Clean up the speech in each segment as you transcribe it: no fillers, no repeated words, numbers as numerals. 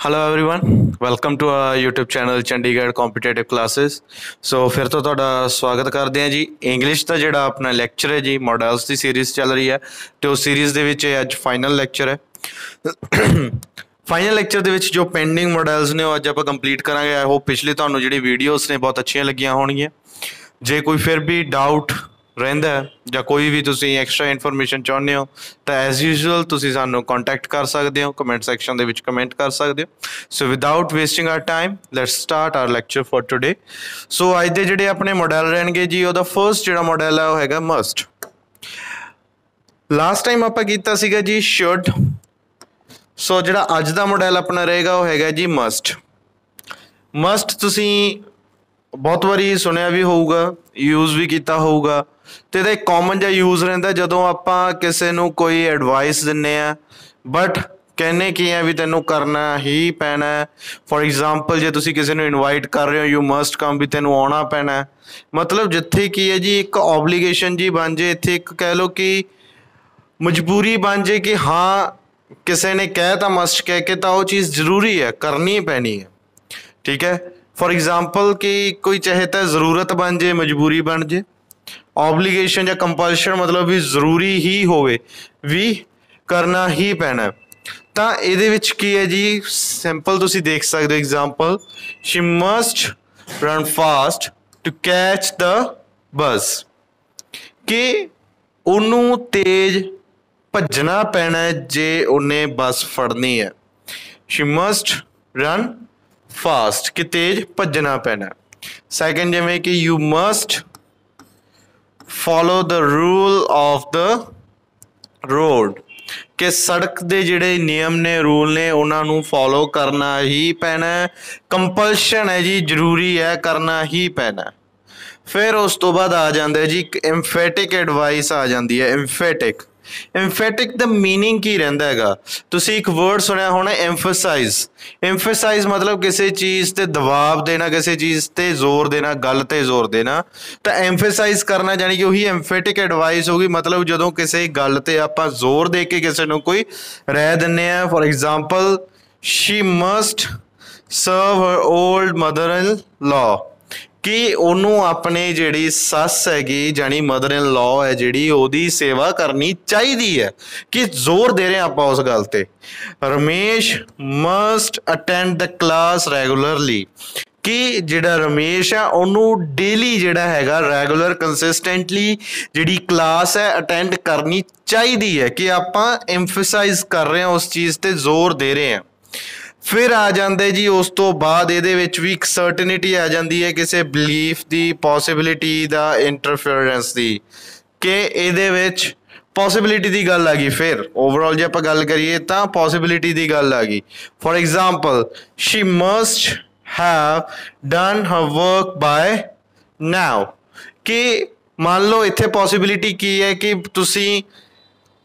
Hello everyone welcome to our YouTube channel Chandigarh competitive classes. So फिर तो ਤੁਹਾਡਾ स्वागत करते हैं जी। इंग्लिश का ਜਿਹੜਾ अपना लैक्चर है जी मॉडल्स की सीरीज़ चल रही है तो उस सीरीज़ ਦੇ ਵਿੱਚ ਅੱਜ फाइनल लैक्चर है। फाइनल लैक्चर ਦੇ ਵਿੱਚ जो पेंडिंग मॉडल्स ने ਉਹ ਅੱਜ ਆਪਾਂ ਕੰਪਲੀਟ ਕਰਾਂਗੇ। आई होप पिछली ਤੁਹਾਨੂੰ ਜਿਹੜੀ ਵੀਡੀਓਜ਼ ਨੇ ਬਹੁਤ ਅੱਛੀਆਂ ਲੱਗੀਆਂ ਹੋਣਗੀਆਂ। ਜੇ ਕੋਈ ਫਿਰ ਵੀ ਡਾਊਟ ਰਹਿੰਦਾ ਜਾਂ ਕੋਈ ਵੀ ਤੁਸੀਂ ਐਕਸਟਰਾ ਇਨਫੋਰਮੇਸ਼ਨ ਚਾਹੁੰਦੇ ਹੋ ਤਾਂ ਐਜ਼ ਯੂਜੂਅਲ ਤੁਸੀਂ ਸਾਨੂੰ ਕੰਟੈਕਟ ਕਰ ਸਕਦੇ ਹੋ, ਕਮੈਂਟ ਸੈਕਸ਼ਨ ਦੇ ਵਿੱਚ ਕਮੈਂਟ ਕਰ ਸਕਦੇ ਹੋ। So without wasting our time let's start our lecture for today. So ਅੱਜ ਦੇ ਜਿਹੜੇ ਆਪਣੇ ਮਾਡਲ ਰਹਿਣਗੇ ਜੀ, ਉਹਦਾ ਫਰਸਟ ਜਿਹੜਾ ਮਾਡਲ ਹੈ ਉਹ ਹੈਗਾ ਮਸਟ। ਲਾਸਟ ਟਾਈਮ ਆਪਾਂ ਕੀਤਾ ਸੀਗਾ ਜੀ ਸ਼ੁੱਡ। ਸੋ ਜਿਹੜਾ ਅੱਜ ਦਾ ਮਾਡਲ ਆਪਣਾ ਰਹੇਗਾ ਉਹ ਹੈਗਾ ਜੀ ਮਸਟ। ਮਸਟ ਤੁਸੀਂ ਬਹੁਤ ਵਾਰੀ ਸੁਣਿਆ ਵੀ ਹੋਊਗਾ, ਯੂਜ਼ ਵੀ ਕੀਤਾ ਹੋਊਗਾ ਤੇ ਇਹਦਾ ਇੱਕ ਕਾਮਨ ਜਿਹਾ ਯੂਜ਼ ਰਹਿੰਦਾ ਜਦੋਂ ਆਪਾਂ ਕਿਸੇ ਨੂੰ ਕੋਈ ਐਡਵਾਈਸ ਦਿੰਦੇ ਆ ਬਟ ਕਹਿੰਦੇ ਕੀ ਹੈ ਵੀ ਤੈਨੂੰ ਕਰਨਾ ਹੀ ਪੈਣਾ। ਫੋਰ ਐਗਜ਼ਾਮਪਲ ਜੇ ਤੁਸੀਂ ਕਿਸੇ ਨੂੰ ਇਨਵਾਈਟ ਕਰ ਰਹੇ ਹੋ ਯੂ ਮਸਟ ਕਮ, ਵੀ ਤੈਨੂੰ ਆਉਣਾ ਪੈਣਾ। ਮਤਲਬ ਜਿੱਥੇ ਕੀ ਹੈ ਜੀ ਇੱਕ ਓਬਲੀਗੇਸ਼ਨ ਜੀ ਬਣ ਜੇ, ਇੱਥੇ ਇੱਕ ਕਹਿ ਲਓ ਕਿ ਮਜਬੂਰੀ ਬਣ ਜੇ ਕਿ ਹਾਂ ਕਿਸੇ ਨੇ ਕਹਿ ਤਾਂ ਮਸਟ ਕਹਿ ਕੇ ਤਾਂ ਉਹ ਚੀਜ਼ ਜ਼ਰੂਰੀ ਹੈ, ਕਰਨੀ ਪੈਣੀ ਹੈ। ਠੀਕ ਹੈ, फॉर एग्जाम्पल कि कोई चाहे तो जरूरत बन जाए, मजबूरी बन जाए। ऑबलीगेशन या कंपल्शन मतलब भी जरूरी ही होवे, भी करना ही पैना। तो ये की है जी सिंपल तुसी देख सकते हो example, she must run fast to catch the bus, कि उन्होंने तेज भजना पैना जे उन्हें बस फड़नी है। शी मस्ट रन फास्ट कि तेज भजना पैना। सैकेंड जिमें कि you must follow the rule of the road, कि सड़क के जिहड़े नियम ने रूल ने उन्होंने फॉलो करना ही पैना। कंपल्शन है जी, जरूरी है, करना ही पैना। फिर उस तो बाद आ जाता है जी एम्फेटिक एडवाइस आ जाती है। एम्फेटिक एम्फेटिक दा मीनिंग की रहिंदा हैगा, तुसी एक वर्ड सुनिया होना एम्फेसाइज। एम्फेसाइज मतलब किसी चीज़ ते दबाव देना, किसी चीज़ ते जोर देना, गल ते जोर देना। तो एम्फेसाइज करना जानी कि वही एम्फेटिक एडवाइस होगी। मतलब जो किसी गल ते आपां जोर दे के किसी नूं कोई राय दिंदे आ। For example she must serve her old mother in law, कि ਉਹਨੂੰ अपने ਜਿਹੜੀ ਸੱਸ ਹੈਗੀ ਜਾਨੀ ਮਦਰ ਇਨ ਲॉ ਹੈ ਜਿਹੜੀ ਉਹਦੀ ਸੇਵਾ ਕਰਨੀ ਚਾਹੀਦੀ ਹੈ, ਕਿ ਜ਼ੋਰ ਦੇ ਰਹੇ ਆਪਾਂ ਉਸ ਗੱਲ ਤੇ। ਰਮੇਸ਼ ਮਸਟ ਅਟੈਂਡ ਦ ਕਲਾਸ ਰੈਗੂਲਰਲੀ, ਕਿ ਜਿਹੜਾ ਰਮੇਸ਼ ਆ ਉਹਨੂੰ ਡੇਲੀ ਜਿਹੜਾ ਹੈਗਾ ਰੈਗੂਲਰ ਕੰਸਿਸਟੈਂਟਲੀ ਜਿਹੜੀ ਕਲਾਸ ਹੈ ਅਟੈਂਡ ਕਰਨੀ ਚਾਹੀਦੀ ਹੈ, ਕਿ ਆਪਾਂ ਐਮਫਸਾਈਜ਼ ਕਰ ਰਹੇ ਹਾਂ ਉਸ ਚੀਜ਼ ਤੇ ਜ਼ੋਰ ਦੇ ਰਹੇ ਹਾਂ। फिर आ जाते जी उस तो बाद ये भी एक सर्टनिटी आ जाती है किसी बिलीफ की, पॉसिबिलिटी का इंटरफेरेंस की, कि ये पॉसिबिलिटी की गल आ गई। फिर ओवरऑल जो आप गल करिए तो पॉसिबिलिटी की गल आ गई। For example she must have done her work by now, कि मान लो इत्थे पॉसिबिलिटी की है कि तुसी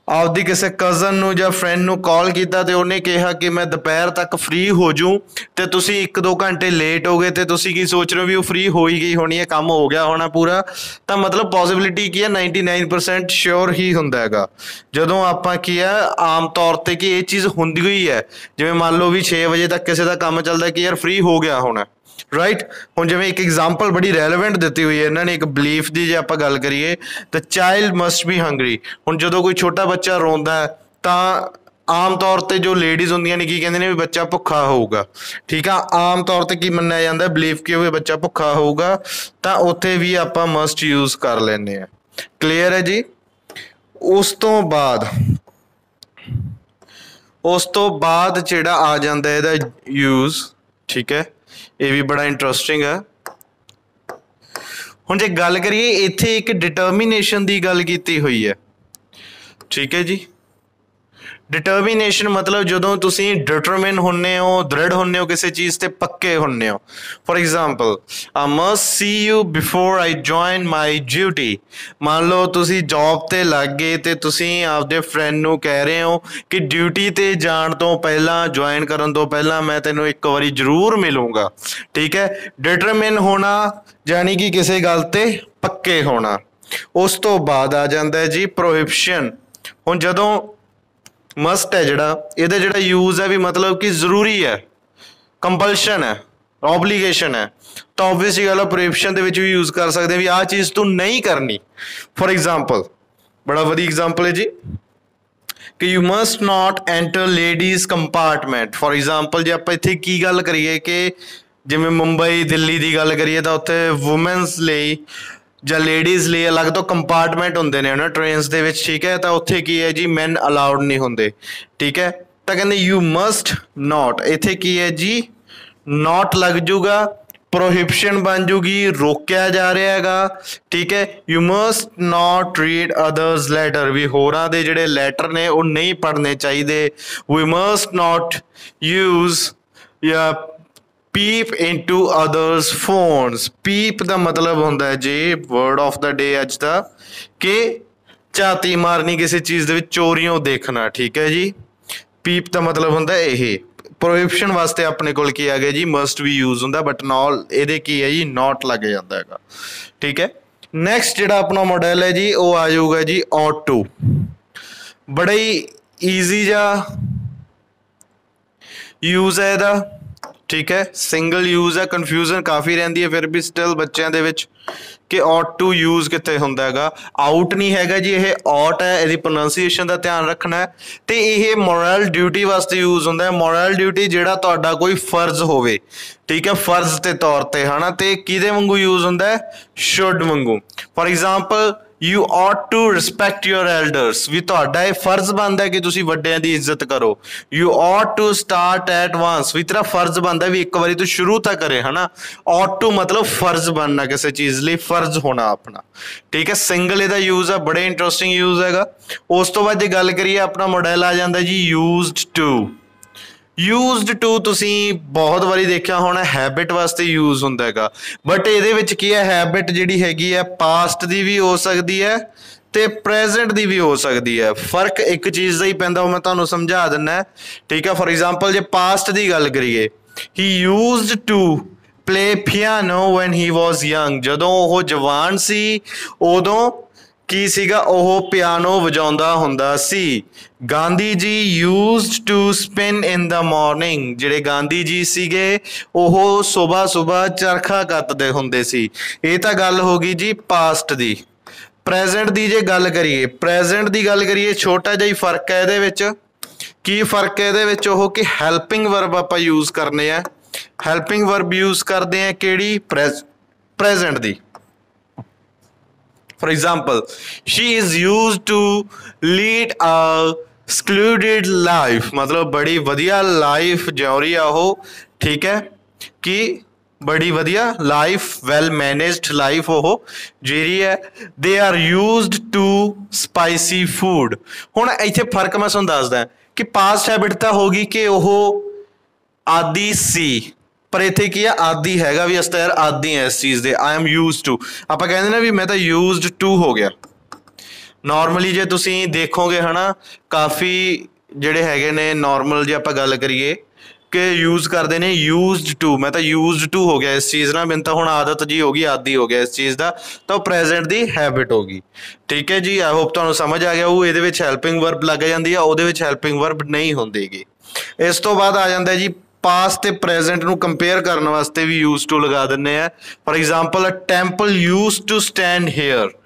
आपदी किसी कज़न नूं या फ्रेंड नूं कॉल किया तो उन्हें कहा कि मैं दोपहर तक फ्री हो जूँ, तो तुसी 1-2 घंटे लेट हो गए तो तुसी की सोच रहे हो भी वो फ्री हो ही गई होनी है, काम हो गया होना पूरा। तो मतलब पॉसिबिलिटी की है 99% श्योर ही हुंदा हैगा। जदों आपां की है आम तौर पर कि ये चीज़ हुंदी हुई है, जिवें मान लो भी 6 बजे तक किसी का काम चलता कि यार फ्री हो गया होना, राइट। हुण जिवें एक एग्जाम्पल बड़ी रैलेवेंट दी हुई है इन्होंने एक बिलीफ की, जो आप गल करिए तो चाइल्ड मस्ट बी हंगरी। हुण जदों कोई छोटा बच्चा रोंदा है तो आम तौर पर जो लेडीज़ होंदियां ने की कहंदे ने भी बच्चा भुखा होऊगा। ठीक है, आम तौर पर की मन्निया जाता बिलीफ कि भी बच्चा भुखा होऊगा, तो उत्थे भी आप मस्ट यूज़ कर लेने। क्लीयर है जी। उस तो बाद जिहड़ा आ जाता है इहदा यूज़, ठीक है, ये भी बड़ा इंटरस्टिंग है। हुण जे गल करिए इत्थे एक डिटर्मीनेशन की गल की हुई है। ठीक है जी, डिटर्मीनेशन मतलब जदों तुसी डिटरमिन होने हो, दृढ़ होने हो, किसी चीज़ ते पक्के होने हो। For example I must see you before I join my duty. मान लो तुसी जॉब ते लग गए तो तुसी आपदे फ्रेंड नूं कह रहे हो कि ड्यूटी ते जाण तो पहला, ज्वाइन करन तो पहला मैं तेनों एक बारी जरूर मिलूंगा। ठीक है, डिटरमिन होना यानी कि किसी गल ते पक्के होना। उस तो बाद आ जाता है जी प्रोहिबिशन। हुण जदों मस्ट है जिहड़ा इहदा जिहड़ा यूज़ है भी मतलब कि जरूरी है, ਕੰਪਲਸ਼ਨ ਹੈ, ऑब्लिगेशन है, तो ऑब्वियसली गल प्रोहिबिशन ਦੇ ਵਿੱਚ ਵੀ यूज कर सकते हैं भी आह चीज़ तू नहीं करनी। फॉर एग्जाम्पल बड़ा वधिया एग्जाम्पल है जी कि you must not enter ladies compartment. For example जे आप इत्थे की गल करिए कि जिवें मुंबई दिल्ली की गल करिए तो उत्थे वूमेंस ਲਈ ਜਾਂ ਲੇਡੀਜ਼ ਲਈ ਅਲੱਗ ਤੋਂ ਕੰਪਾਰਟਮੈਂਟ ਹੁੰਦੇ ਨੇ ਨਾ ਟ੍ਰੇਨਸ ਦੇ ਵਿੱਚ, ਠੀਕ ਹੈ। ਤਾਂ ਉੱਥੇ ਕੀ ਹੈ ਜੀ, ਮੈਨ ਅਲਾਉਡ ਨਹੀਂ ਹੁੰਦੇ, ਠੀਕ ਹੈ। ਤਾਂ ਕਹਿੰਦੇ ਯੂ ਮਸਟ ਨॉट, ਇੱਥੇ ਕੀ ਹੈ ਜੀ, नॉट लग जूगा, प्रोहिबिशन बन जूगी, रोकया जा रहा हैगा, ठीक है। You must not read others letter, भी होरां दे जिहड़े लैटर ने वो नहीं पढ़ने चाहिए। वी मस्ट नॉट यूज या पीप इनटू अदर्स फोन्स। पीप का मतलब होंदा है जी, वर्ड ऑफ द डे अज दा, कि झाती मारनी किसी चीज़ दे विच, चोरियों देखना, ठीक है जी। पीप का मतलब होंदा यही। प्रोहिबिशन वास्ते अपने कोल की आ गया जी, मस्ट भी यूज होंदा, बट नॉल ये की है जी, नॉट लग जाता है, ठीक है। नैक्सट जो अपना मॉडल है जी वो आ जाऊगा जी ऑट टू। बड़ा ही ईजी जा यूज है इहदा, ठीक है। सिंगल यूज है, कन्फ्यूजन काफ़ी रहिंदी है फिर भी स्टिल बच्चों के विच कि ऑट टू यूज कित्थे हुंदा हैगा। आउट नहीं हैगा जी, ये ऑट है, इसकी प्रोनाउंसीएशन का ध्यान रखना है। तो ये मॉरल ड्यूटी वास्ते यूज होंदा है। मॉरल ड्यूटी जिहड़ा तुहाडा कोई फर्ज होवे, ठीक है, फर्ज के तौर पर है ना, तो किहदे वांगू यूज होंदा है, शुड वांगू। For example you ought to respect your elders, भी तुहाडा ये फर्ज बनता है कि तुसीं वड्डिआं दी इज्जत करो। You ought to start at once, भी तेरा फर्ज बनता है भी एक बारी तू शुरू तो करे, है ना। ऑट टू मतलब फर्ज बनना, किसी चीज़ लिए फर्ज होना अपना, ठीक है। सिंगल इहदा यूज है, बड़े इंटरेस्टिंग यूज हैगा। उस तो बाद जे गल करिए अपना मॉडल आ जाता जी यूज्ड टू। यूज्ड टू तुसीं बहुत बारी देखा होना, हैबिट वास्ते यूज होंदा हैगा, बट इहदे विच की है, हैबिट जिहड़ी हैगी है पास्ट दी भी हो सकती है ते प्रेजेंट दी भी हो सकती है। फर्क एक चीज़ का ही पैंदा, मैं तुहानूं समझा दिना, ठीक है। फॉर एग्जाम्पल जे पास्ट की गल करिए, he used to play piano when he was young, जदों वो जवान सी उदों की सीगा ओह पियानो वजाउंदा हुंदा सी। Gandhi ji used to spin in the morning, जिहड़े गांधी जी सीगे ओह सुबह सुबह चरखा कतदे हुंदे सी। ये तां गल हो गई जी पास्ट दी। प्रेजेंट दी जे गल करिए, प्रेजेंट दी गल करिए, छोटा जिहा ही फर्क है इहदे विच। की फर्क है इहदे विच, ओह कि हैल्पिंग वर्ब आपां यूज करने आ, हैल्पिंग वर्ब यूज करते हैं किहड़ी, प्रेजेंट दी। For example she is use to lead a secluded life, मतलब बड़ी वधिया लाइफ जिउ रही आ, ठीक है, कि बड़ी वधिया लाइफ, वैल मैनेज्ड लाइफ वो जी रही है। They are used to spicy food. हुण इत्थे फर्क मैं तुहानूं दसदा कि पास्ट हैबिट तो होगी कि वो आदि सी, पर इत्थे की है आदि हैगा भी, अस यार आदि है इस चीज़ दे। आई एम यूज टू, आप कहते ना भी मैं तो यूज्ड टू हो गया। नॉर्मली जे तुसीं देखोगे है ना, काफ़ी जिहड़े हैगे ने नॉर्मल जे आपां गल करिए कि यूज करते हैं यूज्ड टू, मैं तो यूज्ड टू हो गया इस चीज़ ना, मैंने तो हुण आदत जी हो गई, आदि हो गया इस चीज़ का, तो प्रेजेंट दी हैबिट होगी, ठीक है जी। आई होप तुहानूं समझ आ गया। वो ये हैल्पिंग वर्ब लग जाती है, वो हैल्पिंग वर्ब नहीं होंदी। इस तो बाद आ जाता है जी पास्ट ते प्रेजेंट नूं कंपेयर करने वास्ते भी यूज टू लगा दिंदे आ। For example a temple use to stand here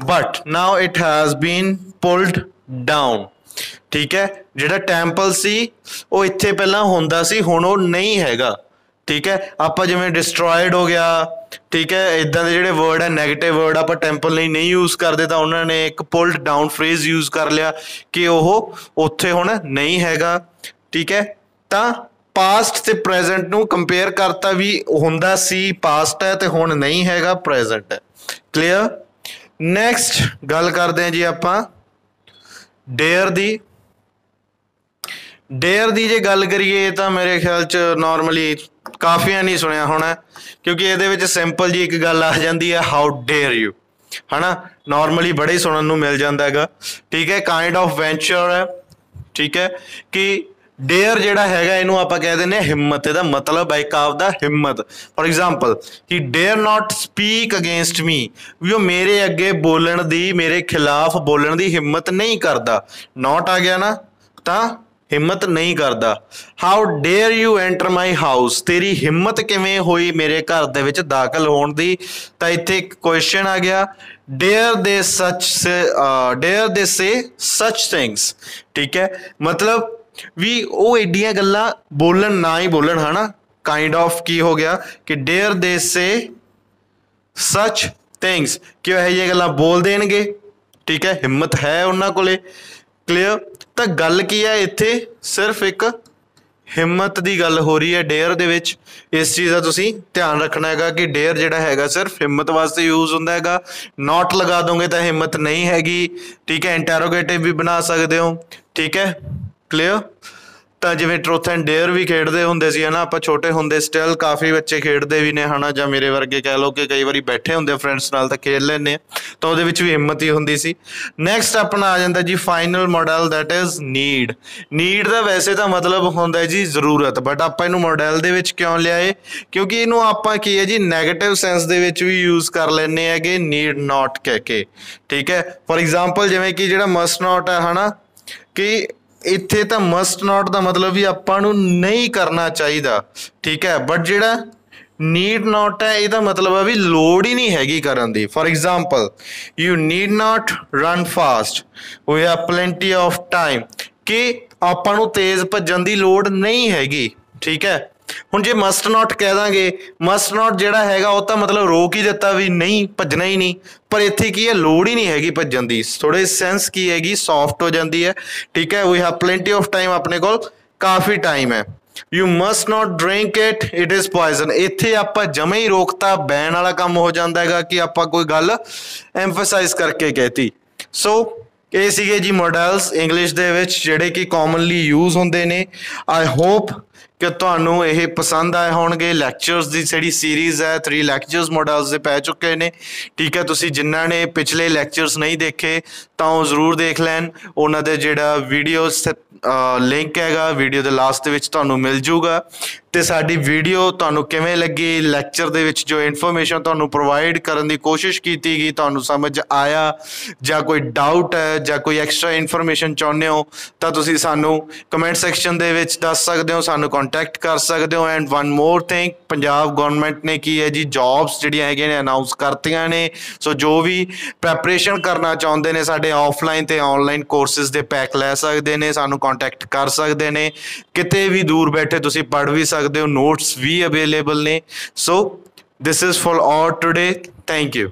but now it has been pulled down, ठीक है। जिहड़ा टैंपल सी वो इत्थे पहला हुंदा सी, हुण वो नहीं हैगा, ठीक है। आपां जिवें डिस्ट्रॉयड हो गया, ठीक है, इदां दे जिहड़े वर्ड है नैगेटिव वर्ड आपां टैंपल लई नहीं यूज करते, तो उन्होंने एक पुल्ड डाउन फ्रेज यूज कर लिया कि वो उत्थे हुण नहीं हैगा, ठीक है। तां पास्ट ते प्रेजेंट नूं कंपेयर करता भी हुंदा सी, पास्ट है तो हुण नहीं हैगा, प्रेजेंट है। क्लीयर। नैक्सट गल करते हैं जी आपां डेयर दी। डेयर दी जे गल करिए तो मेरे ख्याल च नॉर्मली काफिया नहीं सुनिया होना, क्योंकि ये सिंपल जी एक गल आ जाती है, हाउ डेयर यू, है ना। नॉर्मली बड़े ही सुनने नूं मिल जाता है, ठीक है। काइंड ऑफ वेंचर है, ठीक है, कि डेयर जिहड़ा हैगा इनू आपां कह दिंदे हिम्मत, इहदा मतलब है एक आपदा हिम्मत। For example he dare not speak against me, भी वो मेरे अगे बोलण दी, मेरे खिलाफ बोलण दी हिम्मत नहीं करता। नॉट आ गया ना, तां हिम्मत नहीं करदा। How dare you enter my house, तेरी हिम्मत किवें होई मेरे घर दे विच दाखल होण दी। तां इत्थे एक क्वेश्चन आ गया, डेयर दे से सच थिंग्स। ठीक है, मतलब भी वो एडियां गल्लां बोलन ना ही बोलन, है ना। काइंड ऑफ की हो गया कि डेयर दे से सच थिंग्स, कि ਇਹੋ ਜਿਹੀਆਂ ਗੱਲਾਂ बोल देणगे। ठीक है, हिम्मत है उन्हां कोले। क्लीयर। तो गल की है इत्थे, सिर्फ एक हिम्मत की गल हो रही है डेयर दे विच। इस चीज़ का तुसीं ध्यान रखना है कि डेयर जिहड़ा हैगा सिर्फ हिम्मत वास्ते यूज हुंदा हैगा। नॉट लगा दोगे तो हिम्मत नहीं हैगी। ठीक है, इंटैरोगेटिव भी बना सकते हो। ठीक है, क्लीयर। तो जिवें ट्रुथ एंड डेयर भी खेडते हुंदे सी, है ना, आपां छोटे हुंदे, स्टिल काफ़ी बच्चे खेडते भी ने, है ना, जां मेरे वर्गे कह लो कि कई बारी बैठे हुंदे फ्रेंड्स नाल तां खेड लैंदे आ, तो उहदे विच भी हिम्मत ही हुंदी सी। नैक्सट अपना आ जांदा जी final model, that is need. Need दा वैसे तो मतलब हुंदा है जी जरूरत, बट आपां इहनूं मॉडल दे विच क्यों लिआए, क्योंकि इहनूं आपां की है जी नैगेटिव सेंस दे विच भी यूज कर लैंदे हैगे, नीड नॉट कह के। ठीक है, फॉर एग्जाम्पल जिवें कि जिहड़ा मस्ट नॉट है ना, कि इत्थे तो मस्ट नॉट का मतलब भी आपां नूं नहीं करना चाहिए। ठीक है, बट जिहड़ा नीड नॉट है ਇਹਦਾ मतलब है भी लोड़ ही नहीं हैगी करन दी। For example, you need not run fast, we have plenty of time, कि आपां नूं तेज भज्जण दी लोड़ नहीं हैगी। ठीक है, हुण जे मस्ट नॉट कह दांगे, मस्ट नॉट जिहड़ा हैगा वो तो मतलब रोक ही दिता भी नहीं, भजना ही नहीं। पर इत्थे की है, लोड़ ही नहीं हैगी भज्जण दी, थोड़े सेंस की हैगी सॉफ्ट हो जाती है। ठीक है, we have plenty of time, अपने कोल काफ़ी टाइम है। You must not drink it is poison, इत्थे आपां जमे ही रोकता, बैन वाला काम हो जाता है कि आपां कोई गल एम्फसाइज करके कहती। सो ये सीगे जी मॉडल्स इंग्लिश दे विच जिहड़े कि कॉमनली यूज हुंदे ने। आई होप कि तुहानूं ये पसंद आए होणगे। लैक्चर्स की जिहड़ी सीरीज़ है, 3 लैक्चर्स मॉडल्स दे पै चुके ने। ठीक है, तुसीं जिन्हां ने पिछले लैक्चर्स नहीं देखे तो वो जरूर देख लैन। उन्हां दे जिहड़ा वीडियो लिंक हैगा वीडियो के लास्ट दे विच तुहानूं मिल जूगा। तो साडी वीडियो तुहानूं किवें लगी, लैक्चर दे विच जो इन्फॉर्मेशन तुहानूं प्रोवाइड करन दी कोशिश कीती गई, तुहानूं समझ आया जां कोई डाउट है जां कोई एक्स्ट्रा इन्फॉर्मेशन चाहुंदे हो तो तुसीं सानूं कमेंट सैक्शन दे विच दस सकदे हो, सानूं कॉन्टैक्ट कर सकते हो। And one more thing, Punjab government ने की है जी जॉब्स जिहड़ियां हैगियां ने अनाउंस करतियां ने। सो जो भी प्रैपरेशन करना चाहुंदे ने साडे ऑफलाइन ते ऑनलाइन कोर्सेज दे पैक लै सकदे ने, सानूं कॉन्टैक्ट कर सकते हैं। किते भी दूर बैठे तुसीं पढ़ भी सकते हो, नोट्स भी अवेलेबल ने। So this is for all today, thank you.